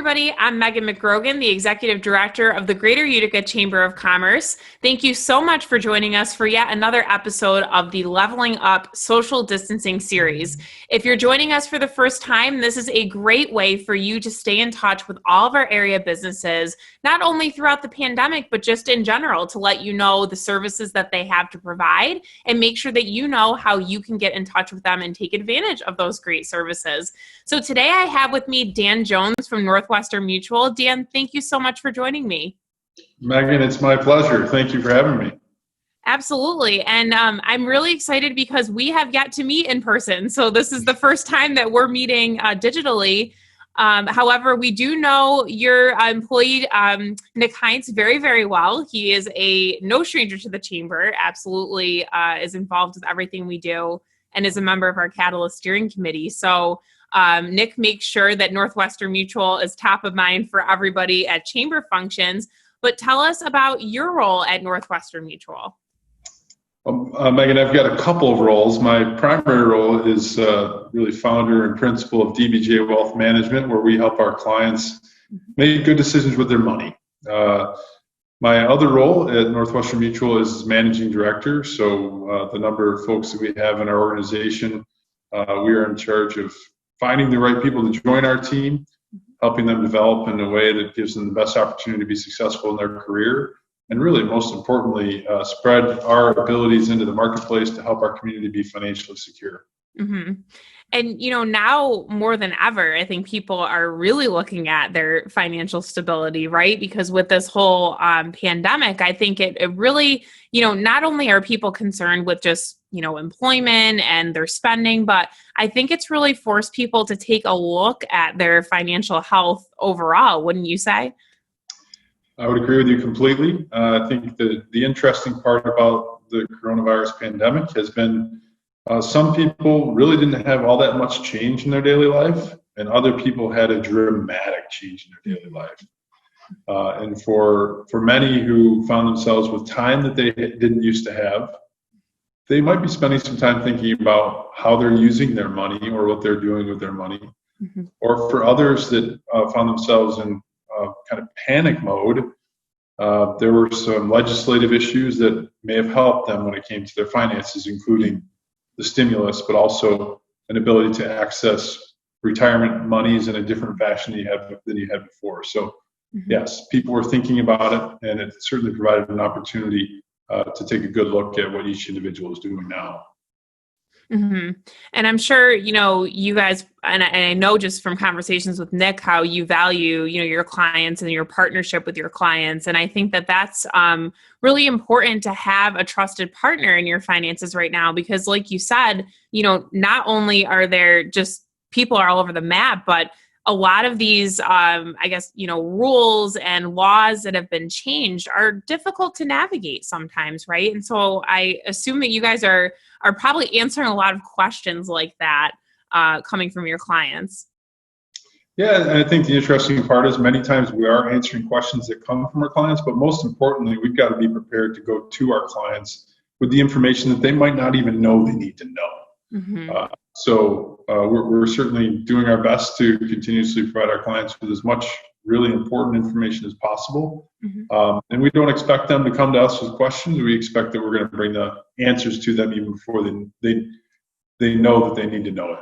everybody. I'm Meghan McGrogan, the Executive Director of the Greater Utica Chamber of Commerce. Thank you so much for joining us for yet another episode of the Leveling Up Social Distancing Series. If you're joining us for the first time, this is a great way for you to stay in touch with all of our area businesses, not only throughout the pandemic, but just in general, to let you know the services that they have to provide and make sure that you know how you can get in touch with them and take advantage of those great services. So today I have with me Dan Jones from Northwestern Mutual. Dan, thank you so much for joining me. Megan, it's my pleasure. Thank you for having me. Absolutely. And I'm really excited because we have yet to meet in person. So this is the first time that we're meeting digitally. However, we do know your employee, Nick Heinz, very, very well. He is no stranger to the chamber, absolutely is involved with everything we do and is a member of our Catalyst Steering Committee. So Nick makes sure that Northwestern Mutual is top of mind for everybody at chamber functions. But tell us about your role at Northwestern Mutual. Megan, I've got a couple of roles. My primary role is really founder and principal of DBJ Wealth Management, where we help our clients make good decisions with their money. My other role at Northwestern Mutual is managing director. So the number of folks that we have in our organization, we are in charge of finding the right people to join our team, helping them develop in a way that gives them the best opportunity to be successful in their career, and really, most importantly, spread our abilities into the marketplace to help our community be financially secure. Mm-hmm. And, now more than ever, I think people are really looking at their financial stability, right? Because with this whole pandemic, I think it really, not only are people concerned with just, employment and their spending, but I think it's really forced people to take a look at their financial health overall, wouldn't you say? I would agree with you completely. I think the interesting part about the coronavirus pandemic has been some people really didn't have all that much change in their daily life, and other people had a dramatic change in their daily life. And for many who found themselves with time that they didn't used to have, they might be spending some time thinking about how they're using their money or what they're doing with their money. Mm-hmm. Or for others that found themselves in kind of panic mode, there were some legislative issues that may have helped them when it came to their finances, including the stimulus, but also an ability to access retirement monies in a different fashion than you had before. So, yes, people were thinking about it, and it certainly provided an opportunity to take a good look at what each individual is doing now. Mm-hmm. And I'm sure, you guys, and I know just from conversations with Nick, how you value, your clients and your partnership with your clients. And I think that that's really important to have a trusted partner in your finances right now, because like you said, not only are there just people are all over the map, but a lot of these, rules and laws that have been changed are difficult to navigate sometimes, right? And so I assume that you guys are probably answering a lot of questions like that coming from your clients. Yeah, and I think the interesting part is many times we are answering questions that come from our clients, but most importantly, we've got to be prepared to go to our clients with the information that they might not even know they need to know. Mm-hmm. So we're certainly doing our best to continuously provide our clients with as much really important information as possible. Mm-hmm. And we don't expect them to come to us with questions. We expect that we're going to bring the answers to them even before they know that they need to know it.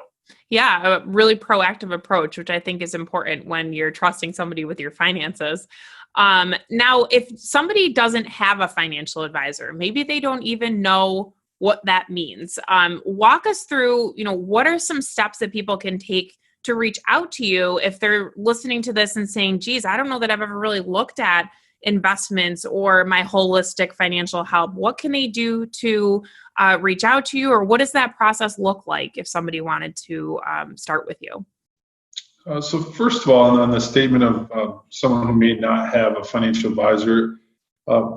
Yeah, a really proactive approach, which I think is important when you're trusting somebody with your finances. Now, if somebody doesn't have a financial advisor, maybe they don't even know what that means. Walk us through, what are some steps that people can take to reach out to you if they're listening to this and saying, geez, I don't know that I've ever really looked at investments or my holistic financial health. What can they do to reach out to you, or what does that process look like if somebody wanted to start with you? So first of all, on the statement of someone who may not have a financial advisor,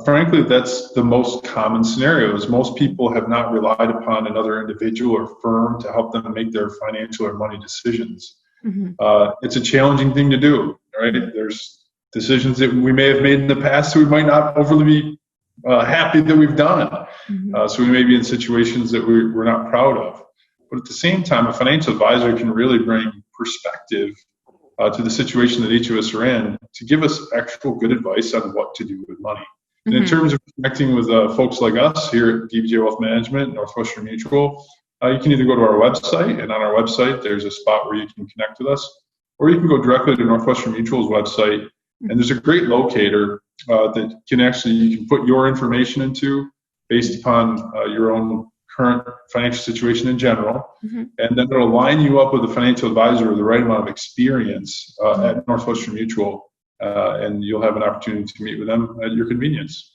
frankly, that's the most common scenario. Is most people have not relied upon another individual or firm to help them make their financial or money decisions. Mm-hmm. It's a challenging thing to do, right? There's decisions that we may have made in the past that we might not overly be happy that we've done. Mm-hmm. So we may be in situations that we're not proud of. But at the same time, a financial advisor can really bring perspective to the situation that each of us are in to give us actual good advice on what to do with money. And in terms of connecting with folks like us here at DBJ Wealth Management, Northwestern Mutual, you can either go to our website, and on our website there's a spot where you can connect with us, or you can go directly to Northwestern Mutual's website, and there's a great locator that you can put your information into based upon your own current financial situation in general, and then it'll line you up with a financial advisor with the right amount of experience at Northwestern Mutual, and you'll have an opportunity to meet with them at your convenience.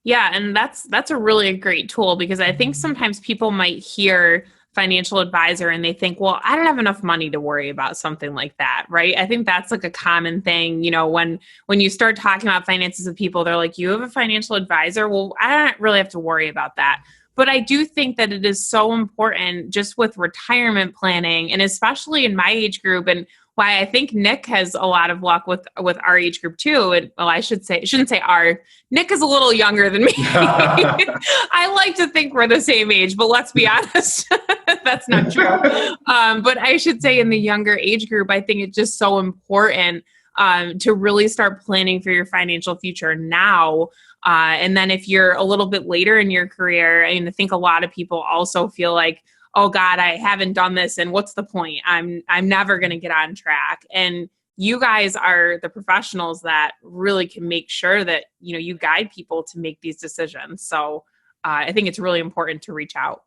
Yeah, and that's a really great tool, because I think sometimes people might hear financial advisor and they think, well, I don't have enough money to worry about something like that, right? I think that's like a common thing. When you start talking about finances with people, they're like, you have a financial advisor? Well, I don't really have to worry about that. But I do think that it is so important just with retirement planning, and especially in my age group, and why I think Nick has a lot of luck with our age group too. And I shouldn't say our. Nick is a little younger than me. I like to think we're the same age, but let's be honest, that's not true. But I should say in the younger age group, I think it's just so important to really start planning for your financial future now. And then if you're a little bit later in your career, I think a lot of people also feel like, oh God, I haven't done this, and what's the point? I'm never going to get on track. And you guys are the professionals that really can make sure that, you guide people to make these decisions. So I think it's really important to reach out.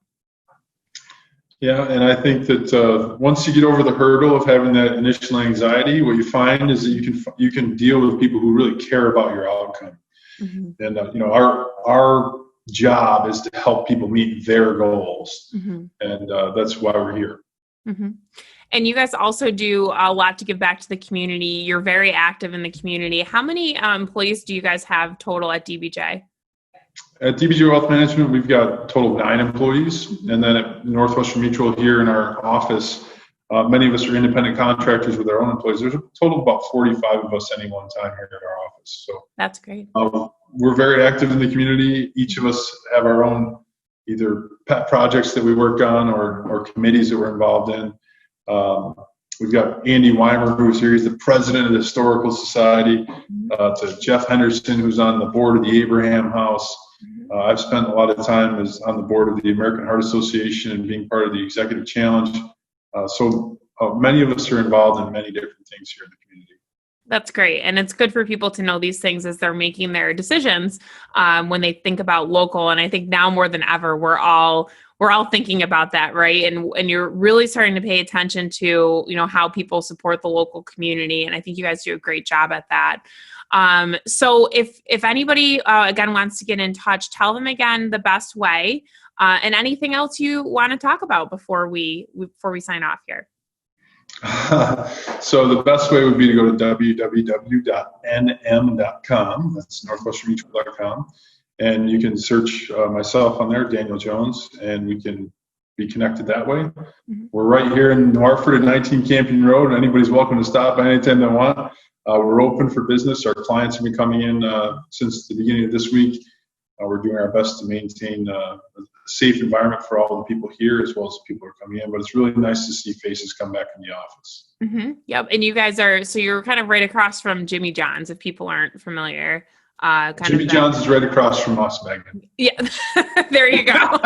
Yeah, and I think that once you get over the hurdle of having that initial anxiety, what you find is that you can deal with people who really care about your outcome. And our job is to help people meet their goals, and that's why we're here. And you guys also do a lot to give back to the community. You're very active in the community. How many employees do you guys have total at DBJ? At DBJ Wealth Management, we've got a total of 9 employees. And then at Northwestern Mutual here in our office, many of us are independent contractors with our own employees. There's a total of about 45 of us any one time here at our office. So that's great. We're very active in the community. Each of us have our own either pet projects that we work on or committees that we're involved in. We've got Andy Weimer, who's here. He's the president of the Historical Society, to Jeff Henderson, who's on the board of the Abraham House. I've spent a lot of time on the board of the American Heart Association and being part of the Executive Challenge. So many of us are involved in many different things here in the community. That's great. And it's good for people to know these things as they're making their decisions when they think about local. And I think now more than ever, we're all thinking about that, right? And you're really starting to pay attention to, how people support the local community. And I think you guys do a great job at that. So if anybody, again, wants to get in touch, tell them again the best way, and anything else you want to talk about before we sign off here. So the best way would be to go to www.nm.com. That's northwesternmutual.com. And you can search myself on there, Daniel Jones, and we can be connected that way. We're right here in Hartford at 19 Campion Road. Anybody's welcome to stop by anytime they want. We're open for business. Our clients have been coming in since the beginning of this week. We're doing our best to maintain a safe environment for all the people here as well as the people who are coming in. But it's really nice to see faces come back in the office. Yep. And you guys you're kind of right across from Jimmy John's, if people aren't familiar. Jimmy John's is right across from us, Megan. Yeah, there you go.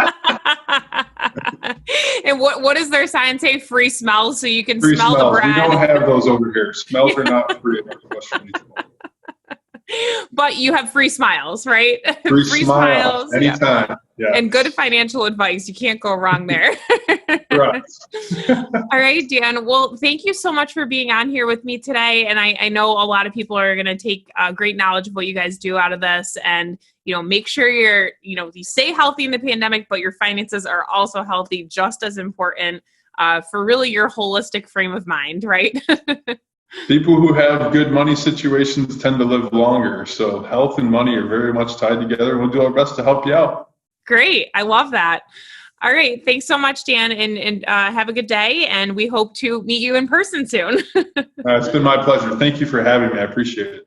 And what does their sign say? Free smells, so you can smell the bread. We don't have those over here. Smells are not free at Northwestern Mutual. But you have free smiles, right? Free smiles anytime. Yeah. And good financial advice. You can't go wrong there. Right. All right, Dan. Well, thank you so much for being on here with me today. And I know a lot of people are going to take great knowledge of what you guys do out of this. And, make sure you stay healthy in the pandemic, but your finances are also healthy, just as important for really your holistic frame of mind, right? People who have good money situations tend to live longer. So health and money are very much tied together. We'll do our best to help you out. Great. I love that. All right. Thanks so much, Dan, and have a good day. And we hope to meet you in person soon. It's been my pleasure. Thank you for having me. I appreciate it.